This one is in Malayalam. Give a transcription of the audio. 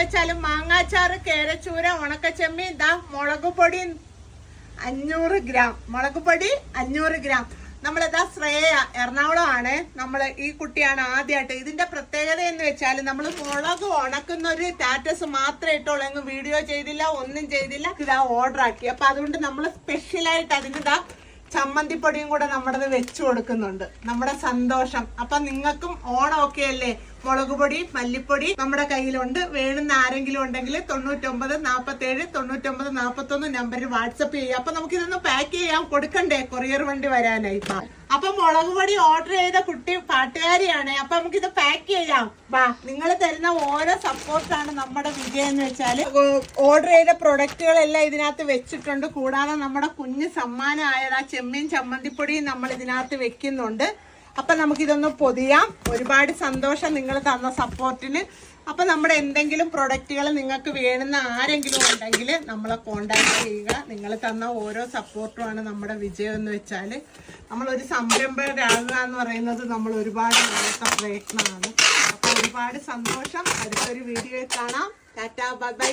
വെച്ചാലും മാങ്ങാച്ചാറ്, കേരച്ചൂര, ഉണക്കച്ചെമ്മീൻ, ഇതാ മുളക് പൊടി 500 ഗ്രാം, മുളക് പൊടി 500 ഗ്രാം. നമ്മളിതാ ശ്രേയ എറണാകുളം ആണ്. നമ്മള് ഈ കുട്ടിയാണ് ആദ്യമായിട്ട്. ഇതിന്റെ പ്രത്യേകത എന്ന് വെച്ചാൽ നമ്മൾ മുളക് ഉണക്കുന്ന ഒരു സ്റ്റാറ്റസ് മാത്രമേ ഇട്ടുള്ളൂ, എങ്ങും വീഡിയോ ചെയ്തില്ല, ഒന്നും ചെയ്തില്ല. ഇതാ ഓർഡർ ആക്കി. അപ്പൊ അതുകൊണ്ട് നമ്മൾ സ്പെഷ്യലായിട്ട് അതിനിതാ ചമ്മന്തിപ്പൊടിയും കൂടെ നമ്മുടെ വെച്ചു കൊടുക്കുന്നുണ്ട്. നമ്മുടെ സന്തോഷം. അപ്പൊ നിങ്ങൾക്കും ഓണം ഒക്കെ അല്ലേ, മുളക് പൊടി, മല്ലിപ്പൊടി നമ്മുടെ കയ്യിലുണ്ട്. വേണമെന്ന് ആരെങ്കിലും ഉണ്ടെങ്കിൽ 99 47 99 41 നമ്പറിൽ വാട്സപ്പ് ചെയ്യുക. അപ്പൊ നമുക്ക് ഇതൊന്ന് പാക്ക് ചെയ്യാൻ കൊടുക്കണ്ടേ, കൊറിയർ വണ്ടി വരാനായി. അപ്പൊ മുളക് പൊടി ഓർഡർ ചെയ്ത കുട്ടി പാട്ടുകാരിയാണ്. അപ്പൊ നമുക്ക് ഇത് പാക്ക് ചെയ്യാം. വാ, നിങ്ങൾ തരുന്ന ഓരോ സപ്പോർട്ടാണ് നമ്മുടെ വിജയം എന്ന് വെച്ചാല്. ഓർഡർ ചെയ്ത പ്രൊഡക്റ്റുകളെല്ലാം ഇതിനകത്ത് വെച്ചിട്ടുണ്ട്. കൂടാതെ നമ്മുടെ കുഞ്ഞ് സമ്മാനമായത് ആ ചെമ്മീൻ ചമ്മന്തിപ്പൊടിയും നമ്മൾ ഇതിനകത്ത് വെക്കുന്നുണ്ട്. അപ്പൊ നമുക്കിതൊന്ന് പൊതിയാം. ഒരുപാട് സന്തോഷം നിങ്ങൾ തന്ന സപ്പോർട്ടിന്. അപ്പൊ നമ്മുടെ എന്തെങ്കിലും പ്രൊഡക്റ്റുകൾ നിങ്ങൾക്ക് വേണമെന്ന് ആരെങ്കിലും ഉണ്ടെങ്കിൽ നമ്മളെ കോണ്ടാക്ട് ചെയ്യുക. നിങ്ങൾ തന്ന ഓരോ സപ്പോർട്ടുമാണ് നമ്മുടെ വിജയം എന്ന് വെച്ചാല്. നമ്മളൊരു സംരംഭകരാകുക എന്ന് പറയുന്നത് നമ്മൾ ഒരുപാട് പ്രയത്നമാണ്. അപ്പൊ ഒരുപാട് സന്തോഷം. അടുത്തൊരു വീഡിയോയിൽ കാണാം. Tata, bye bye.